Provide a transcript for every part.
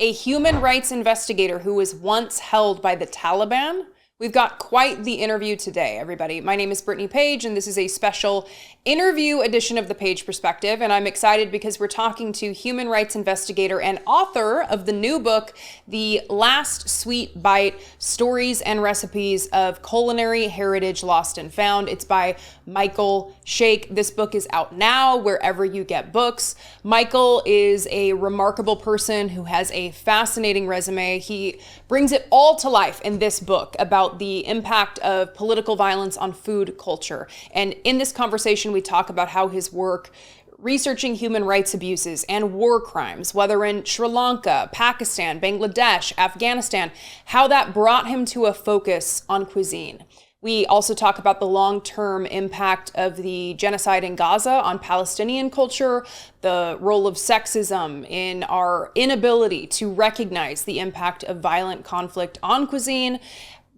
a human rights investigator who was once held by the Taliban. We've got quite the interview today, everybody. My name is Brittany Page, and this is a special interview edition of The Page Perspective. And I'm excited because we're talking to human rights investigator and author of the new book, The Last Sweet Bite: Stories and Recipes of Culinary Heritage Lost and Found. It's by Michael Shaikh. This book is out now wherever you get books. Michael is a remarkable person who has a fascinating resume. He brings it all to life in this book about the impact of political violence on food culture. And in this conversation, we talk about how his work researching human rights abuses and war crimes, whether in Sri Lanka, Pakistan, Bangladesh, Afghanistan, how that brought him to a focus on cuisine. We also talk about the long-term impact of the genocide in Gaza on Palestinian culture, the role of sexism in our inability to recognize the impact of violent conflict on cuisine,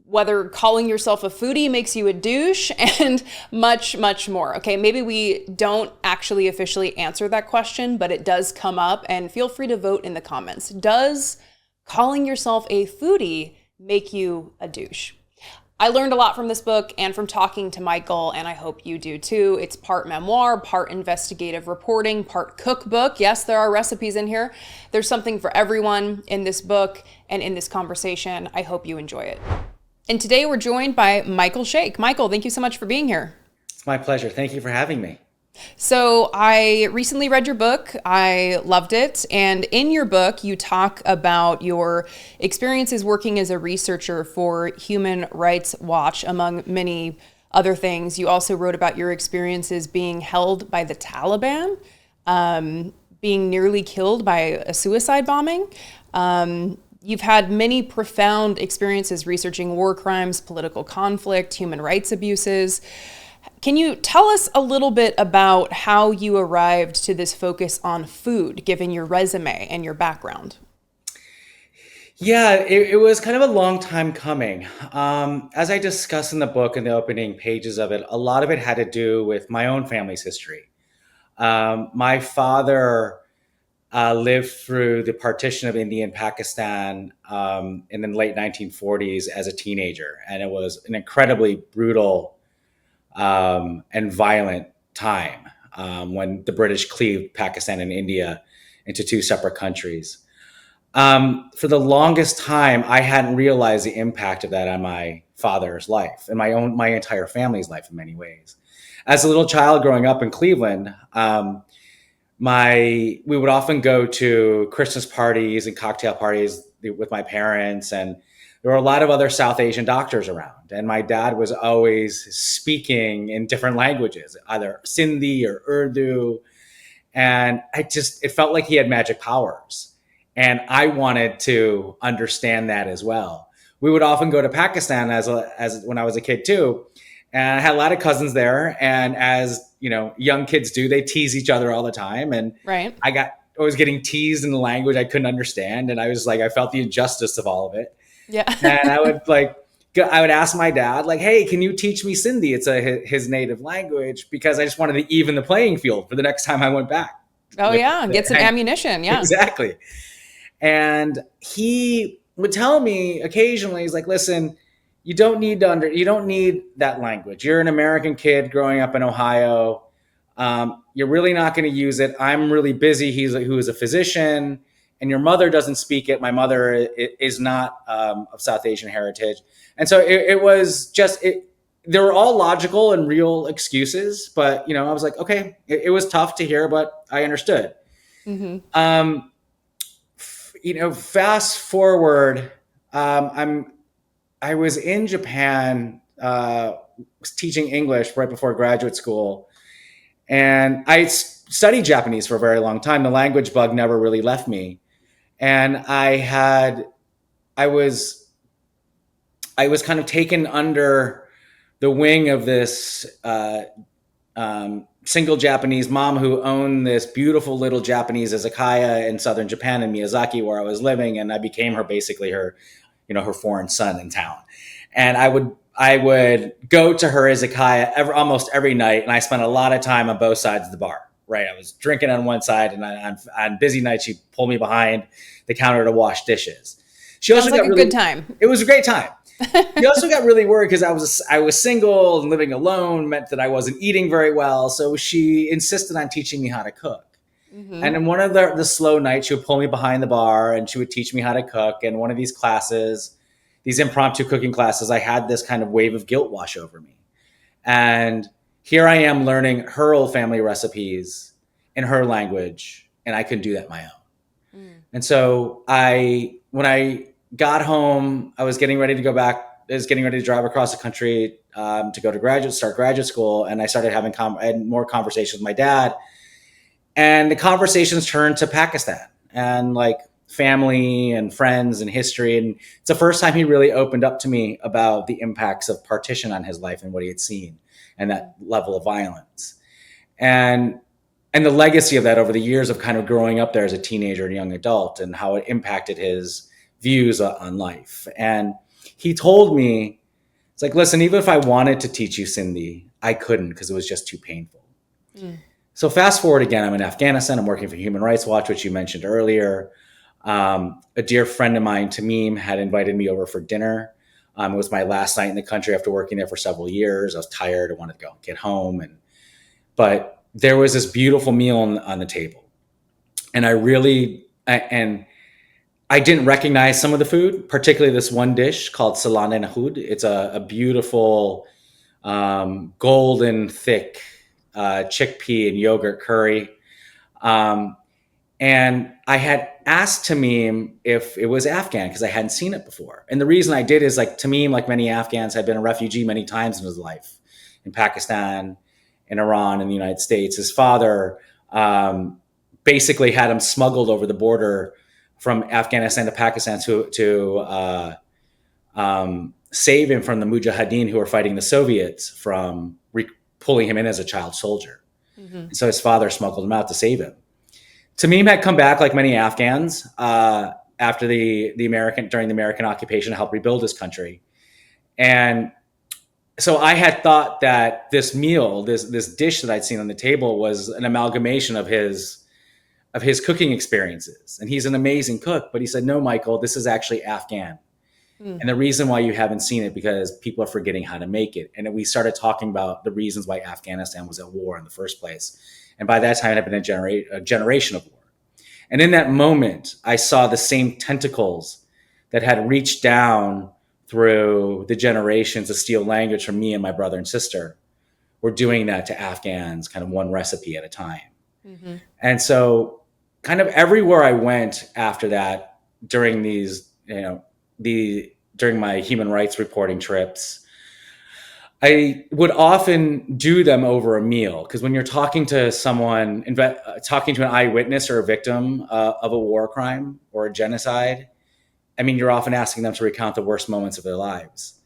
whether calling yourself a foodie makes you a douche, and much, much more. Okay, maybe we don't actually officially answer that question, but it does come up, and feel free to vote in the comments. Does calling yourself a foodie make you a douche? I learned a lot from this book and from talking to Michael, and I hope you do too. It's part memoir, part investigative reporting, part cookbook. Yes, there are recipes in here. There's something for everyone in this book and in this conversation. I hope you enjoy it. And today we're joined by Michael Shaikh. Michael, thank you so much for being here. It's my pleasure. Thank you for having me. So I recently read your book. I loved it. And in your book, you talk about your experiences working as a researcher for Human Rights Watch, among many other things. You also wrote about your experiences being held by the Taliban, being nearly killed by a suicide bombing. You've had many profound experiences researching war crimes, political conflict, human rights abuses. Can you tell us a little bit about how you arrived to this focus on food, given your resume and your background? Yeah, it was kind of a long time coming. As I discuss in the book in the opening pages of it, a lot of it had to do with my own family's history. My father lived through the partition of India and Pakistan in the late 1940s as a teenager, and it was an incredibly brutal and violent time when the British cleaved Pakistan and India into two separate countries. For the longest time, I hadn't realized the impact of that on my father's life and my entire family's life in many ways. As a little child growing up in Cleveland, we would often go to Christmas parties and cocktail parties with my parents, and there were a lot of other South Asian doctors around. And my dad was always speaking in different languages, either Sindhi or Urdu. And it felt like he had magic powers. And I wanted to understand that as well. We would often go to Pakistan as when I was a kid too. And I had a lot of cousins there. And as young kids do, they tease each other all the time. And right. I was getting teased in the language I couldn't understand. And I felt the injustice of all of it. Yeah. And I would ask my dad, hey, can you teach me Sindhi? It's his native language, because I just wanted to even the playing field for the next time I went back. Oh yeah, get some ammunition. Yeah, exactly. And he would tell me occasionally, he's like, listen, you don't need that language. You're an American kid growing up in Ohio. You're really not going to use it. I'm really busy. Who is a physician. And your mother doesn't speak it. My mother is not of South Asian heritage. And so it was just, they were all logical and real excuses. But, I was like, okay, it was tough to hear, but I understood. Mm-hmm. Fast forward, I was in Japan, was teaching English right before graduate school. And I studied Japanese for a very long time. The language bug never really left me. And I was kind of taken under the wing of this single Japanese mom who owned this beautiful little Japanese izakaya in southern Japan in Miyazaki, where I was living, and I became her foreign son in town. And I would go to her izakaya almost every night, and I spent a lot of time on both sides of the bar. right? I was drinking on one side, and on busy nights, she'd pull me behind the counter to wash dishes. She also Sounds like got a really, good time. it was a great time. She also got really worried because I was single and living alone meant that I wasn't eating very well. So she insisted on teaching me how to cook. And in one of the slow nights, she would pull me behind the bar and she would teach me how to cook. And one of these classes, these impromptu cooking classes, I had this kind of wave of guilt wash over me. And here I am learning her old family recipes in her language, and I couldn't do that my own. And so when I got home, I was getting ready to go back. I was getting ready to drive across the country to go to start graduate school. And I started having I had more conversations with my dad. And the conversations turned to Pakistan and like family and friends and history. And it's the first time he really opened up to me about the impacts of partition on his life and what he had seen and that level of violence. And the legacy of that over the years of kind of growing up there as a teenager and young adult and how it impacted his views on life. And he told me, it's like, listen, even if I wanted to teach you Sindhi, I couldn't because it was just too painful. So fast forward again, I'm in Afghanistan. I'm working for Human Rights Watch, which you mentioned earlier. A dear friend of mine, Tamim, had invited me over for dinner. It was my last night in the country after working there for several years. I was tired. I wanted to go get home. But there was this beautiful meal on the table. And I didn't recognize some of the food, particularly this one dish called Salane Nahud. It's a beautiful golden thick chickpea and yogurt curry. And I had asked Tamim if it was Afghan because I hadn't seen it before. And the reason I did is like Tamim, like many Afghans, had been a refugee many times in his life, in Pakistan, in Iran, in the United States. His father basically had him smuggled over the border from Afghanistan to Pakistan to save him from the Mujahideen who were fighting the Soviets from pulling him in as a child soldier. So his father smuggled him out to save him. Tamim had come back like many Afghans after during the American occupation to help rebuild his country. And so I had thought that this meal, this dish that I'd seen on the table was an amalgamation of his cooking experiences. And he's an amazing cook, but he said, no, Michael, this is actually Afghan. And the reason why you haven't seen it because people are forgetting how to make it. And we started talking about the reasons why Afghanistan was at war in the first place. And by that time, it had been a generation of war. And in that moment, I saw the same tentacles that had reached down through the generations of steal language from me and my brother and sister were doing that to Afghans, kind of one recipe at a time. And so kind of everywhere I went after that during during my human rights reporting trips, I would often do them over a meal. Because when you're talking to someone, talking to an eyewitness or a victim of a war crime or a genocide, I mean, you're often asking them to recount the worst moments of their lives.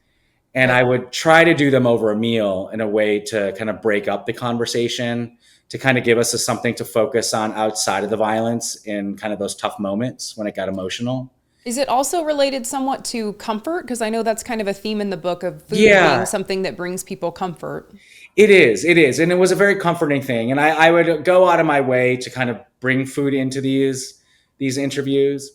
And I would try to do them over a meal in a way to kind of break up the conversation, to kind of give us something to focus on outside of the violence in kind of those tough moments when it got emotional. Is it also related somewhat to comfort? Because I know that's kind of a theme in the book of food being something that brings people comfort. It is. And it was a very comforting thing. And I would go out of my way to kind of bring food into these interviews.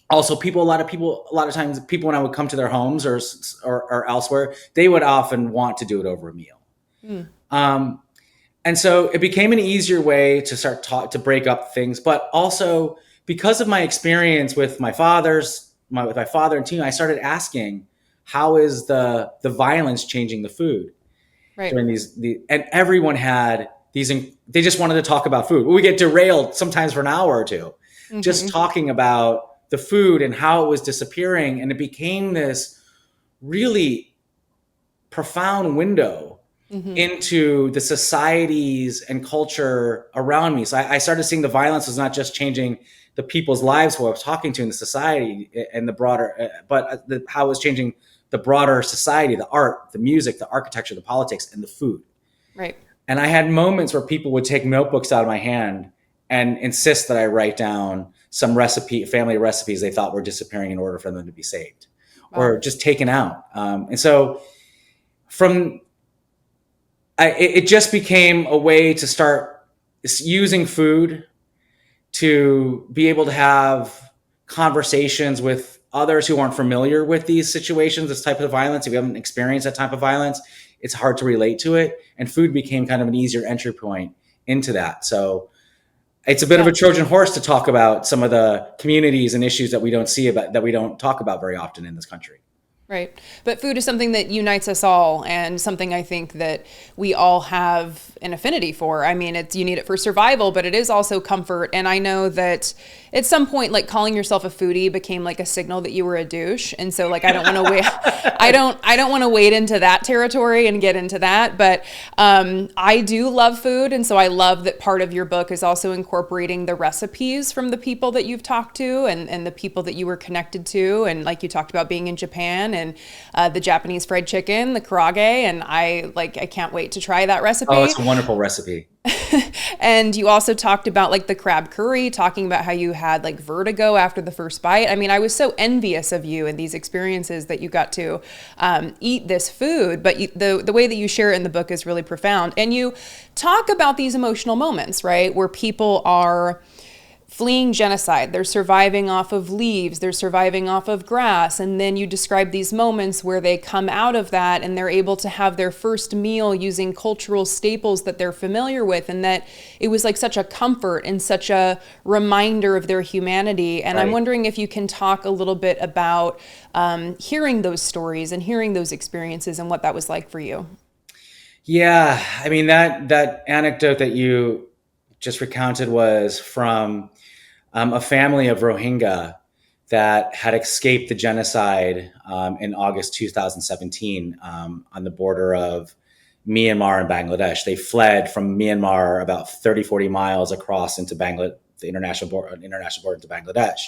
Also, a lot of times when I would come to their homes or elsewhere, they would often want to do it over a meal. And so it became an easier way to start to break up things, but also because of my experience with my father and team, I started asking, how is the violence changing the food? Right. During and everyone had these, they just wanted to talk about food. We get derailed sometimes for an hour or two, just talking about the food and how it was disappearing. And it became this really profound window into the societies and culture around me. So I started seeing the violence was not just changing the people's lives who I was talking to in the society and the broader, but how it was changing the broader society, the art, the music, the architecture, the politics, and the food. Right. And I had moments where people would take notebooks out of my hand and insist that I write down some family recipes they thought were disappearing in order for them to be saved or just taken out. And so it just became a way to start using food to be able to have conversations with others who aren't familiar with these situations, this type of violence. If you haven't experienced that type of violence, it's hard to relate to it. And food became kind of an easier entry point into that. So it's a bit of Yeah. a Trojan horse to talk about some of the communities and issues that we don't see about, that we don't talk about very often in this country. Right. But food is something that unites us all, and something I think that we all have an affinity for. I mean, you need it for survival, but it is also comfort. And I know that at some point, like, calling yourself a foodie became like a signal that you were a douche. And so, like, I don't want to wait. I don't want to wade into that territory and get into that. But I do love food, and so I love that part of your book is also incorporating the recipes from the people that you've talked to, and the people that you were connected to. And like you talked about being in Japan, and the Japanese fried chicken, the karaage, and I can't wait to try that recipe. Oh, it's a wonderful recipe. And you also talked about like the crab curry, talking about how you had like vertigo after the first bite. I mean, I was so envious of you and these experiences that you got to eat this food, but the way that you share it in the book is really profound. And you talk about these emotional moments, right, where people are fleeing genocide. They're surviving off of leaves. They're surviving off of grass. And then you describe these moments where they come out of that and they're able to have their first meal using cultural staples that they're familiar with. And that it was like such a comfort and such a reminder of their humanity. And I'm wondering if you can talk a little bit about hearing those stories and hearing those experiences and what that was like for you. Yeah. I mean, that anecdote that you just recounted was from a family of Rohingya that had escaped the genocide in August 2017 on the border of Myanmar and Bangladesh. They fled from Myanmar about 30, 40 miles across into the international border into Bangladesh.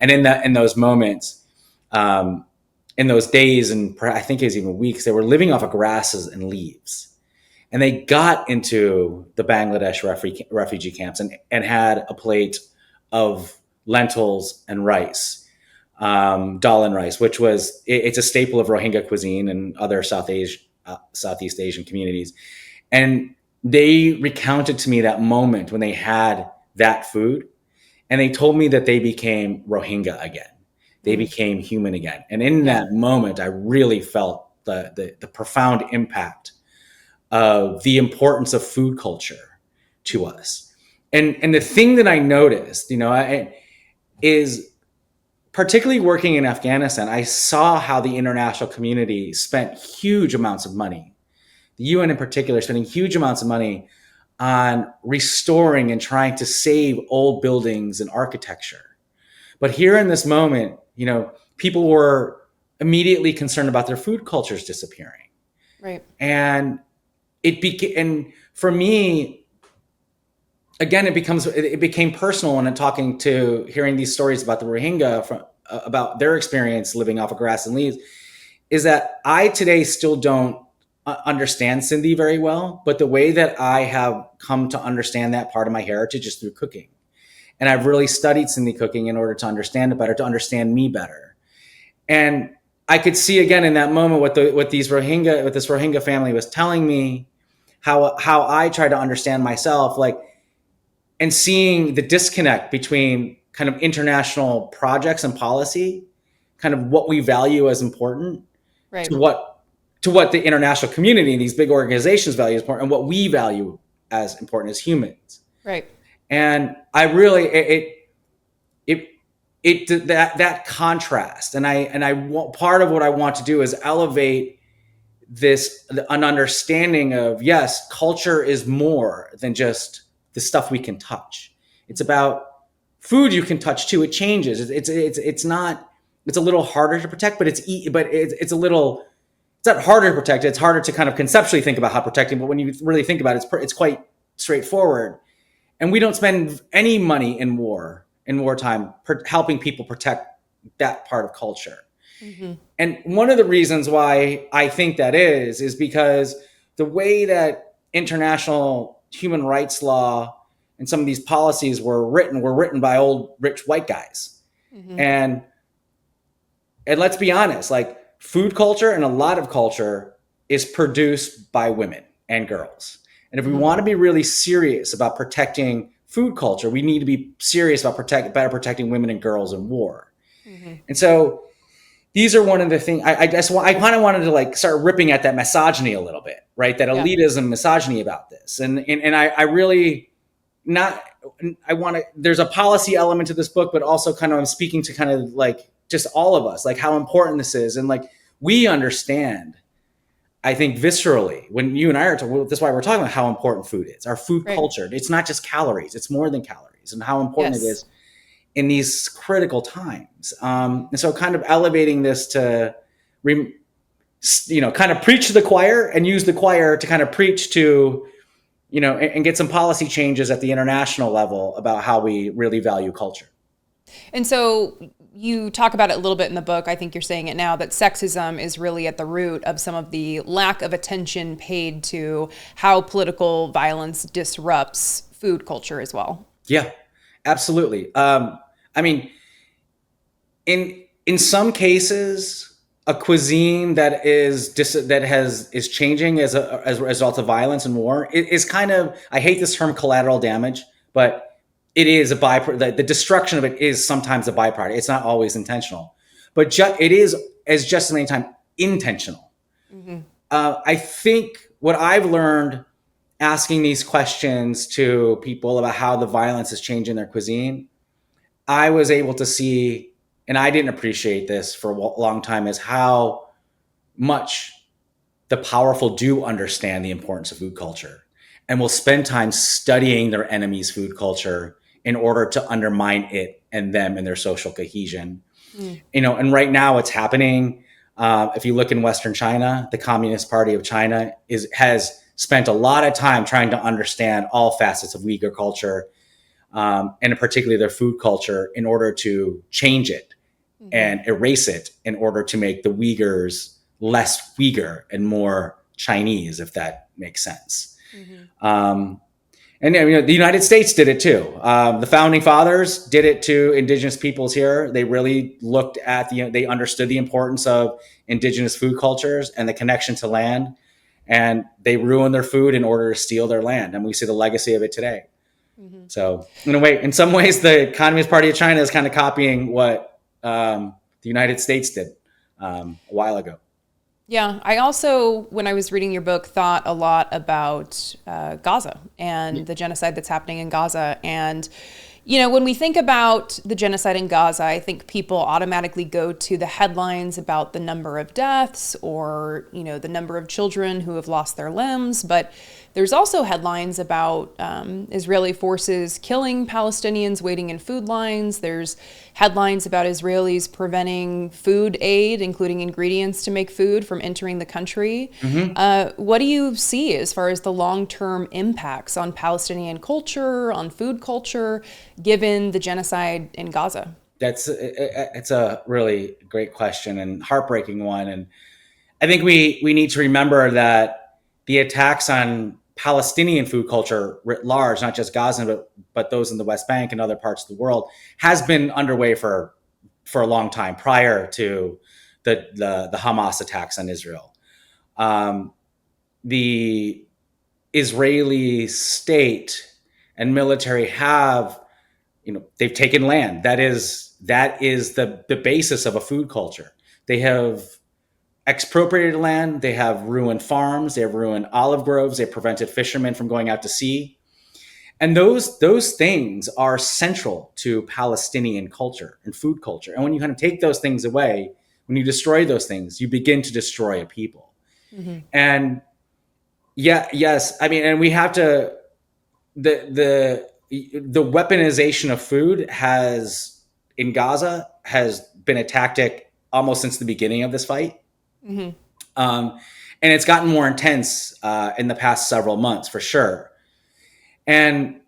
And in those moments, in those days, and I think it was even weeks, they were living off of grasses and leaves. And they got into the Bangladesh refugee camps and had a plate of lentils and rice, dal and rice, which it's a staple of Rohingya cuisine and other Southeast Asian communities. And they recounted to me that moment when they had that food, and they told me that they became Rohingya again. They became human again. And in that moment, I really felt the profound impact of the importance of food culture to us. And the thing that I noticed, is particularly working in Afghanistan, I saw how the international community spent huge amounts of money, the UN in particular, spending huge amounts of money on restoring and trying to save old buildings and architecture. But here in this moment, people were immediately concerned about their food cultures disappearing. Right. And and for me, again, it became personal when I'm hearing these stories about the Rohingya about their experience living off of grass and leaves, is that I today still don't understand Sindhi very well, but the way that I have come to understand that part of my heritage is through cooking. And I've really studied Sindhi cooking in order to understand it better, to understand me better. And I could see again in that moment what this Rohingya family was telling me, how I try to understand myself, and seeing the disconnect between kind of international projects and policy, kind of what we value as important, Right. to what the international community and these big organizations value as important, and what we value as important as humans. Right. And I really that contrast, part of what I want to do is elevate an understanding of, yes, culture is more than just the stuff we can touch. It's about food you can touch too. It changes. It's not. It's a little harder to protect, but it's not harder to protect. It's harder to kind of conceptually think about how protecting. But when you really think about it, it's quite straightforward. And we don't spend any money in wartime helping people protect that part of culture. Mm-hmm. And one of the reasons why I think that is because the way that international human rights law and some of these policies were written by old rich white guys. Mm-hmm. And let's be honest, food culture and a lot of culture is produced by women and girls. And if we want to be really serious about protecting food culture, we need to be serious about better protecting women and girls in war. And so these are one of the things I kind of wanted to like start ripping at that misogyny a little bit, right? That elitism, misogyny about this. And I really there's a policy element to this book, but also kind of I'm speaking to kind of like just all of us, like how important this is. And like, we understand, I think viscerally, when you and I are talking, that's why we're talking about how important food is, our food culture. It's not just calories, it's more than calories, and how important it is in these critical times. And so kind of elevating this to, kind of preach to the choir and use the choir to kind of preach to, and get some policy changes at the international level about how we really value culture. And so you talk about it a little bit in the book. I think you're saying it now, that sexism is really at the root of some of the lack of attention paid to how political violence disrupts food culture as well. Yeah, absolutely. I mean, in some cases, a cuisine that is changing as a result of violence and war is kind of, I hate this term collateral damage, but it is a byproduct. The destruction of it is sometimes a byproduct. It's not always intentional, but it is, as just as many times, intentional. I think what I've learned asking these questions to people about how the violence is changing their cuisine, I was able to see, and I didn't appreciate this for a long time, is how much the powerful do understand the importance of food culture and will spend time studying their enemy's food culture in order to undermine it and them and their social cohesion. And right now what's happening, if you look in Western China, the Communist Party of China has spent a lot of time trying to understand all facets of Uyghur culture, and particularly their food culture, in order to change it and erase it in order to make the Uyghurs less Uyghur and more Chinese, if that makes sense. And the United States did it too. The founding fathers did it to indigenous peoples here. They really looked at they understood the importance of indigenous food cultures and the connection to land, and they ruined their food in order to steal their land. And we see the legacy of it today. So in some ways, the Communist Party of China is kind of copying what the United States did a while ago. Yeah, I also, when I was reading your book, thought a lot about Gaza and the genocide that's happening in Gaza. And, when we think about the genocide in Gaza, I think people automatically go to the headlines about the number of deaths or, the number of children who have lost their limbs. But there's also headlines about Israeli forces killing Palestinians waiting in food lines. There's headlines about Israelis preventing food aid, including ingredients to make food, from entering the country. What do you see as far as the long-term impacts on Palestinian culture, on food culture, given the genocide in Gaza? It's a really great question and heartbreaking one. And I think we need to remember that the attacks on Palestinian food culture writ large, not just Gaza, but those in the West Bank and other parts of the world, has been underway for a long time prior to the Hamas attacks on Israel. The Israeli state and military have, they've taken land. That is the basis of a food culture. They have expropriated land. They have ruined farms. They have ruined olive groves. They've prevented fishermen from going out to sea. And those things are central to Palestinian culture and food culture. And when you kind of take those things away, when you destroy those things, you begin to destroy a people. And yes, I mean, and we have to, the weaponization of food in Gaza has been a tactic almost since the beginning of this fight. And it's gotten more intense in the past several months, for sure. And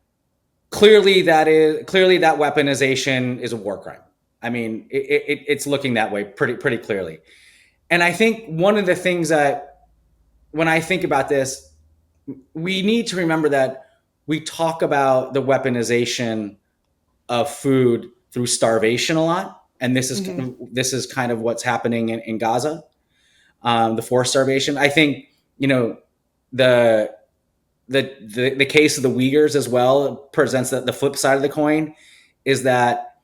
clearly that weaponization is a war crime. I mean, it's looking that way pretty clearly. And I think one of the things that, when I think about this, we need to remember that we talk about the weaponization of food through starvation a lot. And this is kind of what's happening in Gaza. The forced starvation. I think, the case of the Uyghurs as well presents the flip side of the coin, is that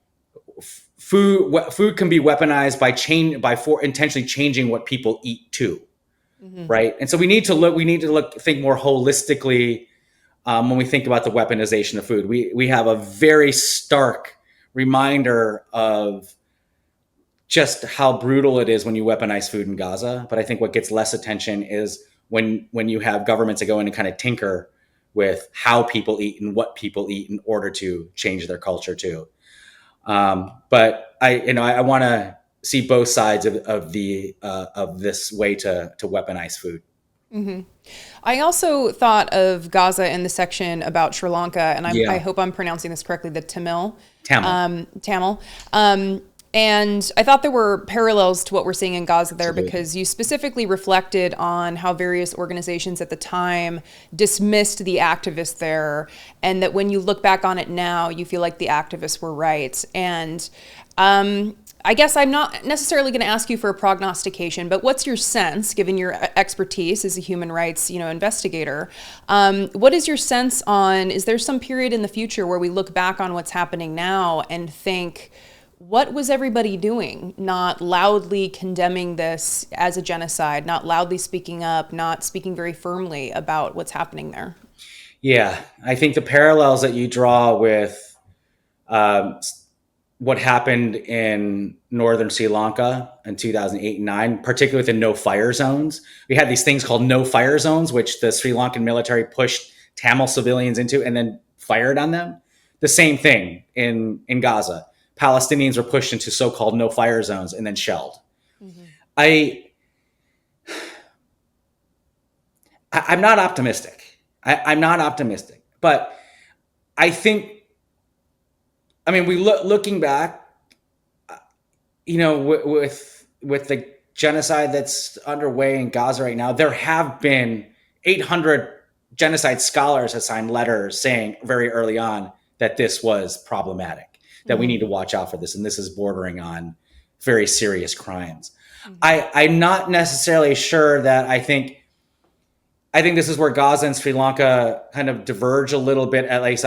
food can be weaponized by intentionally changing what people eat too, right? And so we need to think more holistically when we think about the weaponization of food. We have a very stark reminder of just how brutal it is when you weaponize food in Gaza. But I think what gets less attention is when you have governments that go in and kind of tinker with how people eat and what people eat in order to change their culture too. But I want to see both sides of this way to weaponize food. I also thought of Gaza in the section about Sri Lanka, and I hope I'm pronouncing this correctly, the Tamil. And I thought there were parallels to what we're seeing in Gaza there, because you specifically reflected on how various organizations at the time dismissed the activists there, and that when you look back on it now, you feel like the activists were right. And I guess I'm not necessarily going to ask you for a prognostication, but what's your sense, given your expertise as a human rights, investigator? What is your sense on, is there some period in the future where we look back on what's happening now and think, what was everybody doing? Not loudly condemning this as a genocide, not loudly speaking up, not speaking very firmly about what's happening there. Yeah, I think the parallels that you draw with what happened in northern Sri Lanka in 2008 and 9, particularly with the no-fire zones. We had these things called no-fire zones, which the Sri Lankan military pushed Tamil civilians into and then fired on them. The same thing in Gaza. Palestinians were pushed into so-called no-fire zones and then shelled. I'm not optimistic. I'm not optimistic, but I think, looking back, with the genocide that's underway in Gaza right now, there have been 800 genocide scholars have signed letters saying very early on that this was problematic, that we need to watch out for this, and this is bordering on very serious crimes. I'm not necessarily sure that I think this is where Gaza and Sri Lanka kind of diverge a little bit, at least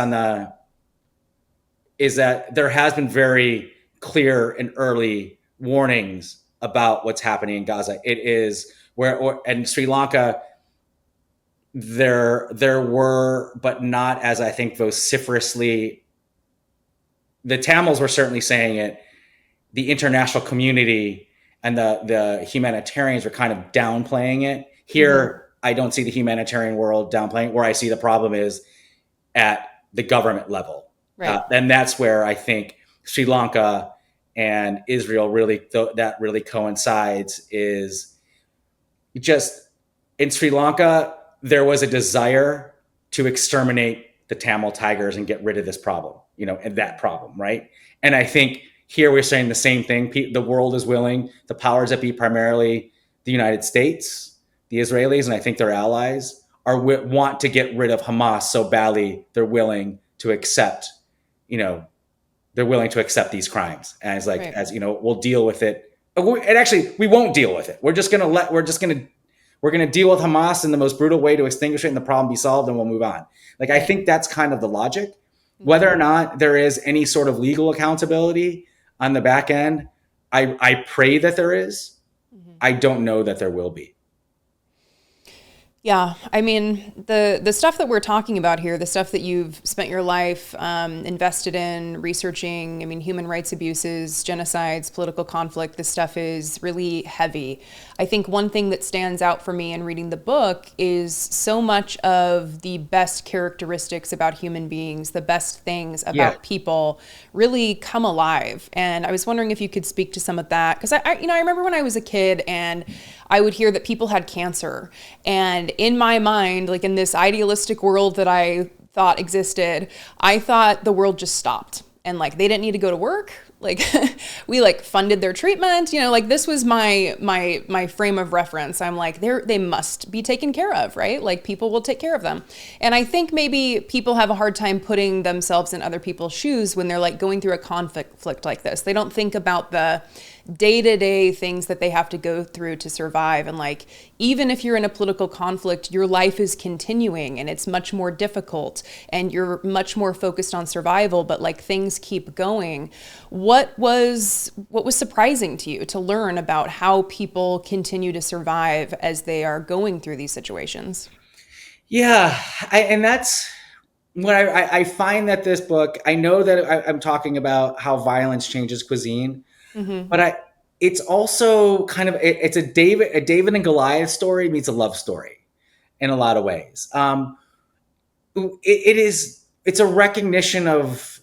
is that there has been very clear and early warnings about what's happening in Gaza. It is and Sri Lanka, there were, but not as I think vociferously. The Tamils were certainly saying it. The international community and the humanitarians were kind of downplaying it. Here, I don't see the humanitarian world downplaying. Where I see the problem is at the government level. Right. And that's where I think Sri Lanka and Israel that really coincides, is just in Sri Lanka, there was a desire to exterminate the Tamil tigers and get rid of this problem, and that problem, right? And I think here we're saying the same thing. The world is willing, the powers that be, primarily the United States, the Israelis, and I think their allies, want to get rid of Hamas so badly they're willing to accept, these crimes. And it's like, right. We'll deal with it. And actually, we won't deal with it. We're going to deal with Hamas in the most brutal way to extinguish it and the problem be solved, and we'll move on. Like, I think that's kind of the logic. Whether or not there is any sort of legal accountability on the back end, I pray that there is. I don't know that there will be. Yeah, the stuff that we're talking about here, the stuff that you've spent your life invested in researching, human rights abuses, genocides, political conflict, this stuff is really heavy. I think one thing that stands out for me in reading the book is so much of the best characteristics about human beings, the best things about people really come alive. And I was wondering if you could speak to some of that, because I remember when I was a kid and I would hear that people had cancer, and in my mind, like in this idealistic world that I thought existed, I thought the world just stopped and like they didn't need to go to work. Like we like funded their treatment, like this was my frame of reference. I'm like, they must be taken care of, right? Like people will take care of them. And I think maybe people have a hard time putting themselves in other people's shoes when they're like going through a conflict like this. They don't think about the day-to-day things that they have to go through to survive. And like, even if you're in a political conflict, your life is continuing and it's much more difficult and you're much more focused on survival, but like things keep going. What was surprising to you to learn about how people continue to survive as they are going through these situations? Yeah, and that's what I find that this book. I know that I'm talking about how violence changes cuisine, Mm-hmm. but it's also kind of it's a David and Goliath story meets a love story in a lot of ways. It's a recognition of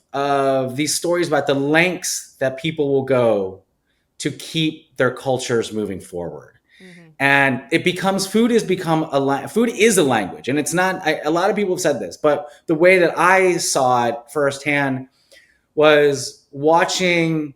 these stories about the lengths that people will go to keep their cultures moving forward. Mm-hmm. And food is a language, and it's not. A lot of people have said this, but the way that I saw it firsthand was watching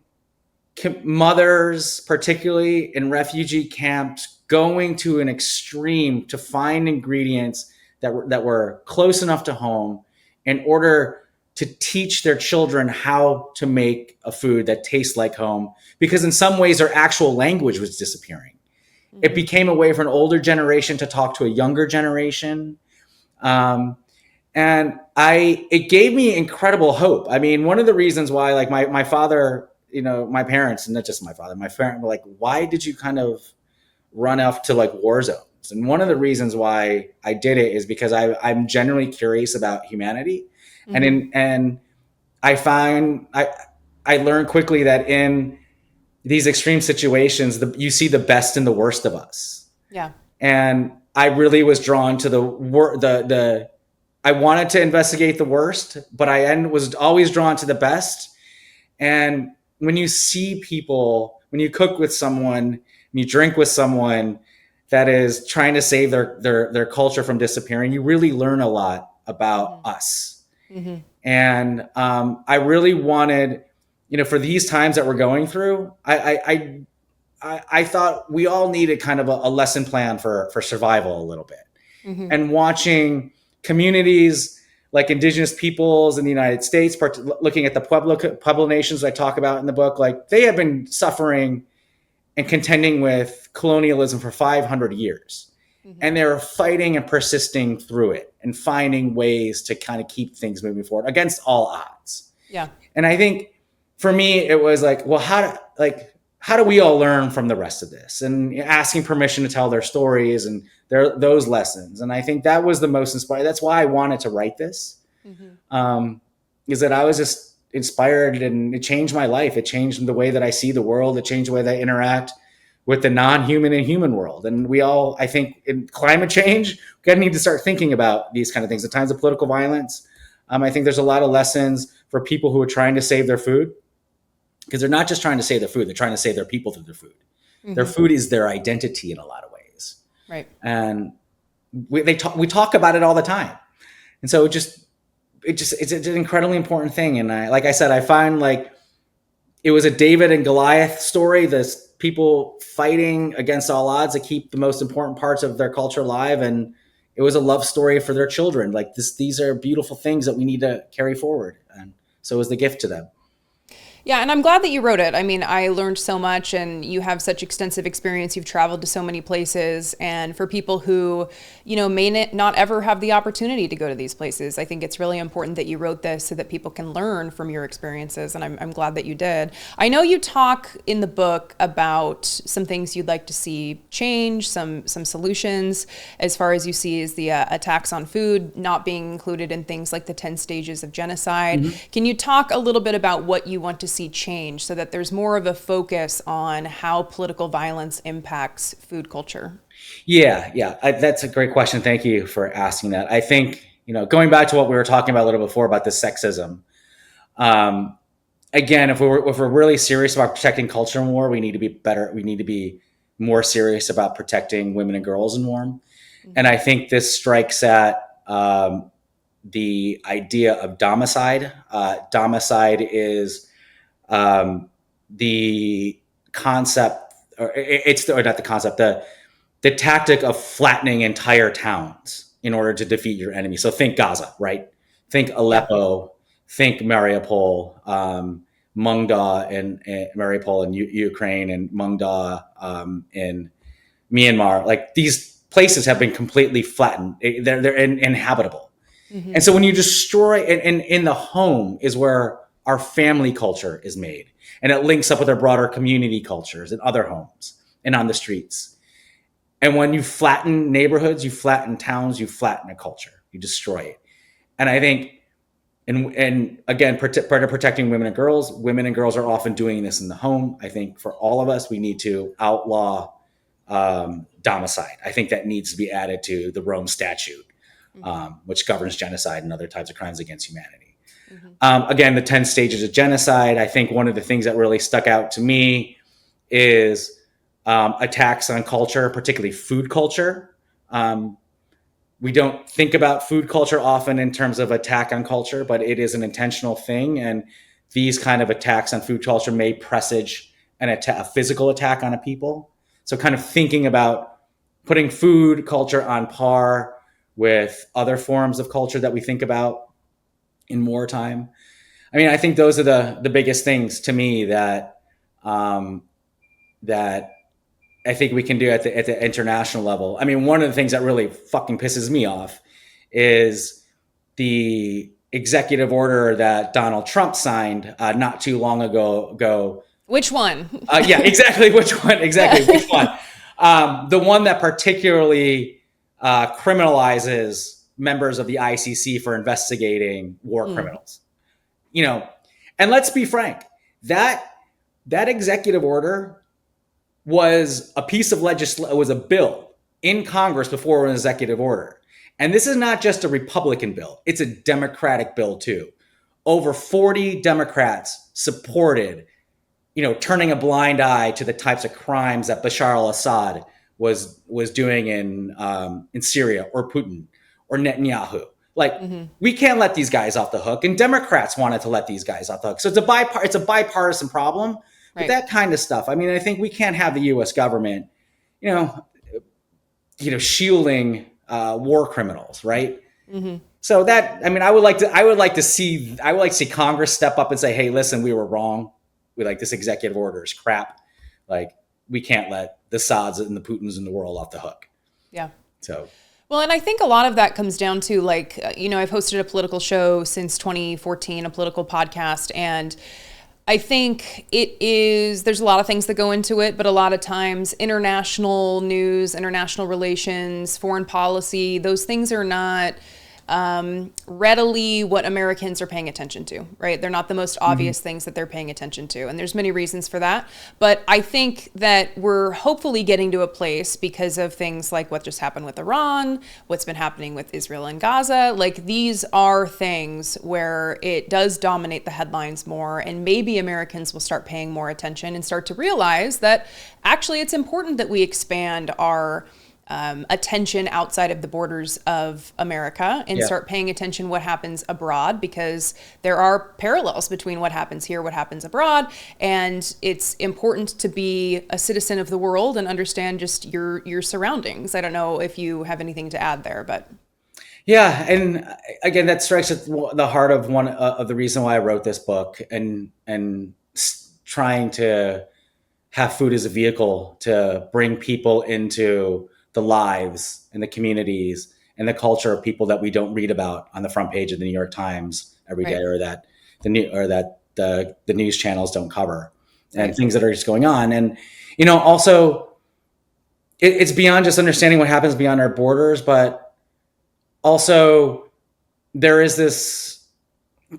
mothers, particularly in refugee camps, going to an extreme to find ingredients that were close enough to home in order to teach their children how to make a food that tastes like home, because in some ways their actual language was disappearing. It Mm-hmm. became a way for an older generation to talk to a younger generation. Um, and it gave me incredible hope. I mean, one of the reasons why, like my father, my parents, and not just my father, my parents were like, why did you kind of run off to like war zones? And one of the reasons why I did it is because I'm genuinely curious about humanity. Mm-hmm. And I learned quickly that in these extreme situations, you see the best and the worst of us. Yeah. And I really was drawn to the I wanted to investigate the worst, but I was always drawn to the best. And when you see people, when you cook with someone, when you drink with someone that is trying to save their culture from disappearing, you really learn a lot about Mm-hmm. us. Mm-hmm. And I really wanted, for these times that we're going through, I thought we all needed kind of a lesson plan for survival a little bit. Mm-hmm. And watching communities like indigenous peoples in the United States, looking at the Pueblo nations I talk about in the book, like they have been suffering and contending with colonialism for 500 years. Mm-hmm. And they're fighting and persisting through it and finding ways to kind of keep things moving forward against all odds. Yeah. And I think for me, it was like, well, how do we all learn from the rest of this? And asking permission to tell their stories and those lessons. And I think that was the most inspiring. That's why I wanted to write this, Mm-hmm. is that I was just inspired, and it changed my life. It changed the way that I see the world. It changed the way that I interact with the non-human and human world. And we all, I think, in climate change, we need to start thinking about these kind of things. At times of political violence, I think there's a lot of lessons for people who are trying to save their food, because they're not just trying to save their food, they're trying to save their people through their food. Mm-hmm. Their food is their identity in a lot of ways. Right. And we talk about it all the time. And so it's an incredibly important thing. And like I said, I find like it was a David and Goliath story. This people fighting against all odds to keep the most important parts of their culture alive. And it was a love story for their children. Like these are beautiful things that we need to carry forward. And so it was the gift to them. Yeah, and I'm glad that you wrote it. I mean, I learned so much, and you have such extensive experience. You've traveled to so many places. And for people who, may not ever have the opportunity to go to these places, I think it's really important that you wrote this so that people can learn from your experiences. And I'm glad that you did. I know you talk in the book about some things you'd like to see change, some solutions, as far as you see as the attacks on food not being included in things like the 10 stages of genocide. Mm-hmm. Can you talk a little bit about what you want to see change so that there's more of a focus on how political violence impacts food culture? Yeah, that's a great question. Thank you for asking that. I think, going back to what we were talking about a little before about the sexism, again, if we're really serious about protecting culture in war, we need to be better. We need to be more serious about protecting women and girls in war. Mm-hmm. And I think this strikes at the idea of domicide. Domicide is the concept, or not the concept, the tactic of flattening entire towns in order to defeat your enemy. So think Gaza, right? Think Aleppo, think Mariupol, Mungda in Mariupol in Ukraine and Mungda in Myanmar. Like these places have been completely flattened. They're inhabitable. Mm-hmm. And so when you destroy, and in the home is where our family culture is made. And it links up with our broader community cultures and other homes and on the streets. And when you flatten neighborhoods, you flatten towns, you flatten a culture, you destroy it. And I think, and again, part of protecting women and girls are often doing this in the home. I think for all of us, we need to outlaw domicide. I think that needs to be added to the Rome Statute, which governs genocide and other types of crimes against humanity. Again, the 10 stages of genocide. I think one of the things that really stuck out to me is attacks on culture, particularly food culture. We don't think about food culture often in terms of attack on culture, but it is an intentional thing. And these kind of attacks on food culture may presage a physical attack on a people. So kind of thinking about putting food culture on par with other forms of culture that we think about in wartime. I mean, I think those are the biggest things to me that that I think we can do at the international level. I mean, one of the things that really fucking pisses me off is the executive order that Donald Trump signed not too long ago. Which one? Yeah, exactly. Which one? Exactly. Which one? The one that particularly criminalizes members of the ICC for investigating war criminals. You know, and let's be frank, that executive order was a piece of legislation, was a bill in Congress before an executive order. And this is not just a Republican bill, it's a Democratic bill too. Over 40 Democrats supported, turning a blind eye to the types of crimes that Bashar al-Assad was doing in Syria, or Putin or Netanyahu. Like, we can't let these guys off the hook, and Democrats wanted to let these guys off the hook. So it's a bipartisan problem. But that kind of stuff. I mean, I think we can't have the U.S. government, shielding war criminals, right? So that, I mean, I would like to see Congress step up and say, hey, listen, we were wrong. This executive order is crap. Like, we can't let the Assads and the Putins in the world off the hook. Yeah. So. Well, and I think a lot of that comes down to I've hosted a political show since 2014, a political podcast, and I think there's a lot of things that go into it, but a lot of times international news, international relations, foreign policy, those things are not readily what Americans are paying attention to, right? They're not the most obvious things that they're paying attention to. And there's many reasons for that. But I think that we're hopefully getting to a place because of things like what just happened with Iran, what's been happening with Israel and Gaza. Like, these are things where it does dominate the headlines more, and maybe Americans will start paying more attention and start to realize that actually it's important that we expand our attention outside of the borders of America and start paying attention what happens abroad, because there are parallels between what happens here, what happens abroad. And it's important to be a citizen of the world and understand just your surroundings. I don't know if you have anything to add there, but. Yeah. And again, that strikes at the heart of one of the reason why I wrote this book, and trying to have food as a vehicle to bring people into the lives and the communities and the culture of people that we don't read about on the front page of the New York Times every day, or that the news channels don't cover, and things that are just going on. And, also it's beyond just understanding what happens beyond our borders, but also there is this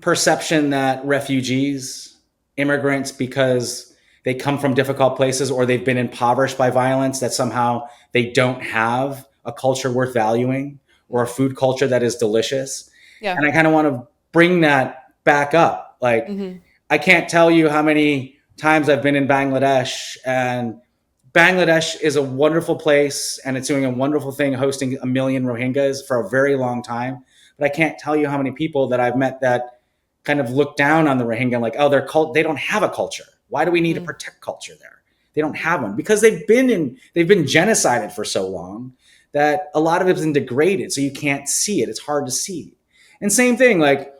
perception that refugees, immigrants, because they come from difficult places or they've been impoverished by violence, that somehow they don't have a culture worth valuing or a food culture that is delicious. Yeah. And I kind of want to bring that back up. Like, I can't tell you how many times I've been in Bangladesh, and Bangladesh is a wonderful place and it's doing a wonderful thing hosting 1 million Rohingyas for a very long time. But I can't tell you how many people that I've met that kind of look down on the Rohingya, like, oh, they don't have a culture. Why do we need to protect culture there? They don't have one, because they've been genocided for so long that a lot of it's been degraded. So you can't see it. It's hard to see. And same thing, like,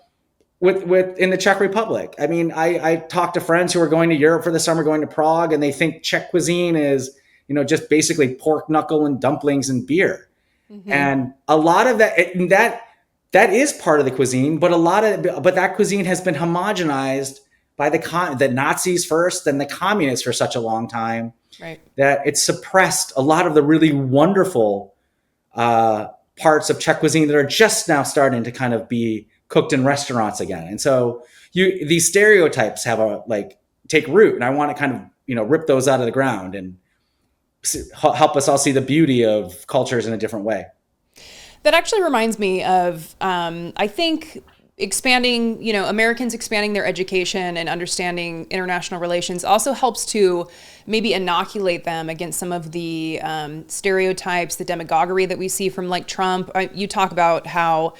with in the Czech Republic. I mean, I talk to friends who are going to Europe for the summer, going to Prague, and they think Czech cuisine is, just basically pork knuckle and dumplings and beer. Mm-hmm. And a lot of that is part of the cuisine, but but that cuisine has been homogenized by the Nazis first, then the communists for such a long time, Right. that it's suppressed a lot of the really wonderful parts of Czech cuisine that are just now starting to kind of be cooked in restaurants again. And so these stereotypes take root, and I want to kind of rip those out of the ground and help us all see the beauty of cultures in a different way. That actually reminds me of, I think, Americans expanding their education and understanding international relations also helps to maybe inoculate them against some of the stereotypes, the demagoguery that we see from Trump. You talk about how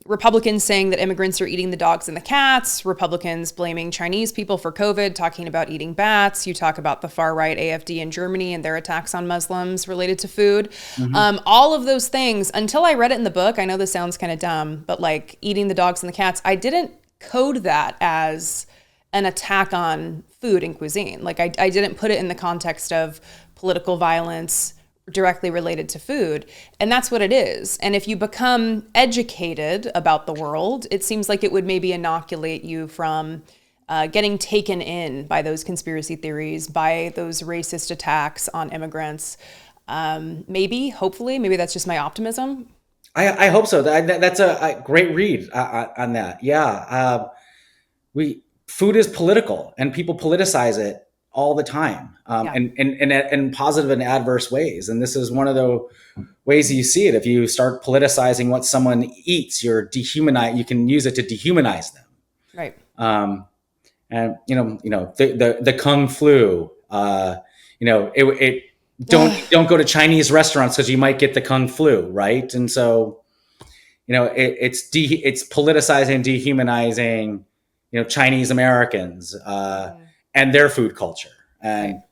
Republicans saying that immigrants are eating the dogs and the cats, Republicans blaming Chinese people for COVID, talking about eating bats. You talk about the far right AFD in Germany and their attacks on Muslims related to food. Mm-hmm. All of those things, until I read it in the book, I know this sounds kind of dumb, but eating the dogs and the cats, I didn't code that as an attack on food and cuisine. I didn't put it in the context of political violence directly related to food. And that's what it is. And if you become educated about the world, it seems like it would maybe inoculate you from getting taken in by those conspiracy theories, by those racist attacks on immigrants. Hopefully, maybe that's just my optimism. I hope so. That's a great read on that. Yeah. Food is political, and people politicize it all the time, and in positive and adverse ways. And this is one of the ways you see it. If you start politicizing what someone eats, you can use it to dehumanize them. Right. And the Kung flu. Don't go to Chinese restaurants because you might get the Kung flu, right? And so, it's politicizing, dehumanizing, Chinese Americans. And their food culture, and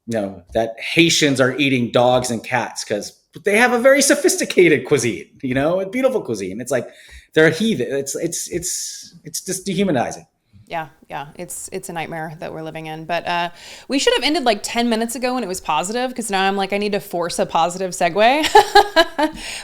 that Haitians are eating dogs and cats because they have a very sophisticated cuisine, a beautiful cuisine. It's like they're a heathen. It's just dehumanizing. Yeah. It's a nightmare that we're living in. But we should have ended 10 minutes ago when it was positive, because now I'm I need to force a positive segue.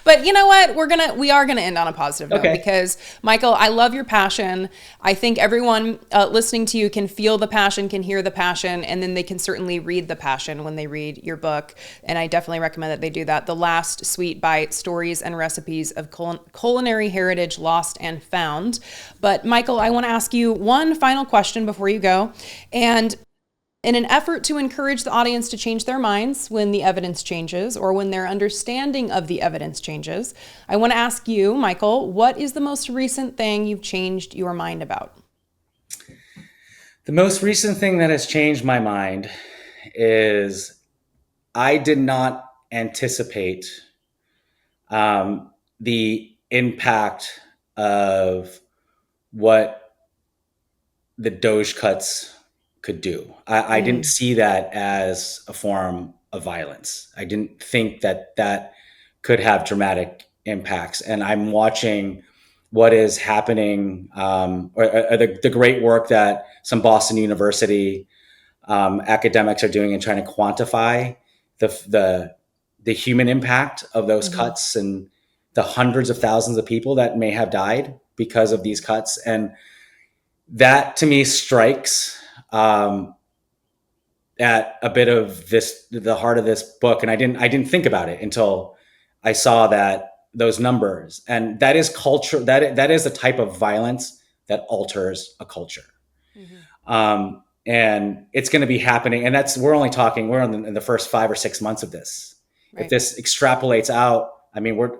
But you know what? We are gonna end on a positive note, because Michael, I love your passion. I think everyone listening to you can feel the passion, can hear the passion, and then they can certainly read the passion when they read your book. And I definitely recommend that they do that. The Last Sweet Bite: Stories and Recipes of Culinary Heritage Lost and Found. But Michael, I want to ask you one final question before you go. And in an effort to encourage the audience to change their minds when the evidence changes, or when their understanding of the evidence changes, I want to ask you, Michael, what is the most recent thing you've changed your mind about? The most recent thing that has changed my mind is I did not anticipate the impact of what the douche cuts could do. I didn't see that as a form of violence. I didn't think that could have dramatic impacts. And I'm watching what is happening, or the great work that some Boston University academics are doing in trying to quantify the human impact of those cuts, and the hundreds of thousands of people that may have died because of these cuts. And that to me strikes at a bit of the heart of this book. And I didn't think about it until I saw those numbers. And that is culture. That is a type of violence that alters a culture. Mm-hmm. And it's going to be happening. And we're in the first 5 or 6 months of this. Right. If this extrapolates out, we're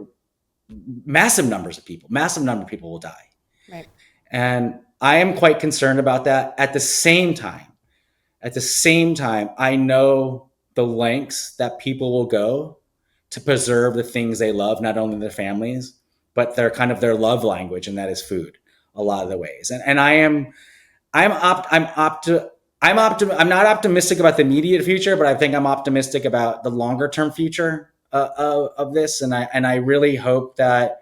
massive number of people will die. Right. And I am quite concerned about that. At the same time, I know the lengths that people will go to preserve the things they love, not only their families, but their kind of their love language, and that is food. A lot of the ways, and I'm not optimistic about the immediate future, but I think I'm optimistic about the longer term future of this, and I really hope that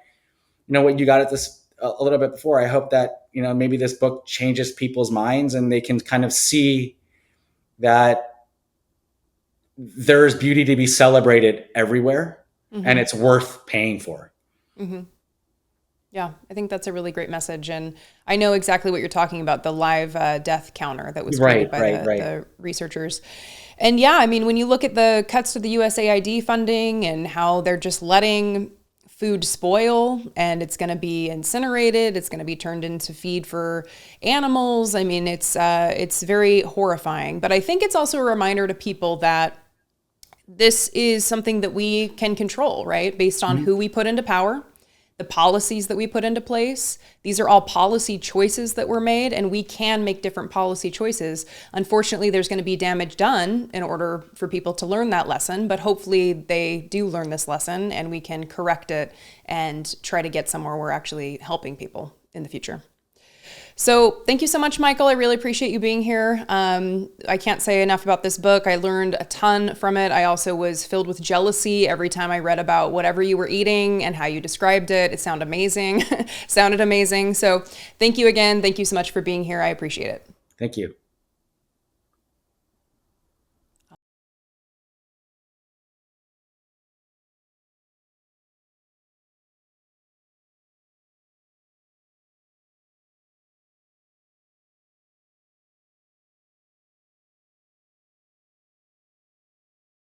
what you got at this a little bit before, I hope that, maybe this book changes people's minds and they can kind of see that there's beauty to be celebrated everywhere, and it's worth paying for. Yeah, I think that's a really great message. And I know exactly what you're talking about, the live death counter that was created by the researchers. And yeah, I mean, when you look at the cuts to the USAID funding and how they're just letting food spoil and it's going to be incinerated, it's going to be turned into feed for animals. I mean, it's very horrifying. But I think it's also a reminder to people that this is something that we can control, right? Based on who we put into power, the policies that we put into place. These are all policy choices that were made, and we can make different policy choices. Unfortunately, there's going to be damage done in order for people to learn that lesson, but hopefully they do learn this lesson and we can correct it and try to get somewhere we're actually helping people in the future. So thank you so much, Michael. I really appreciate you being here. I can't say enough about this book. I learned a ton from it. I also was filled with jealousy every time I read about whatever you were eating and how you described it. It sounded amazing. Sounded amazing. So thank you again. Thank you so much for being here. I appreciate it. Thank you.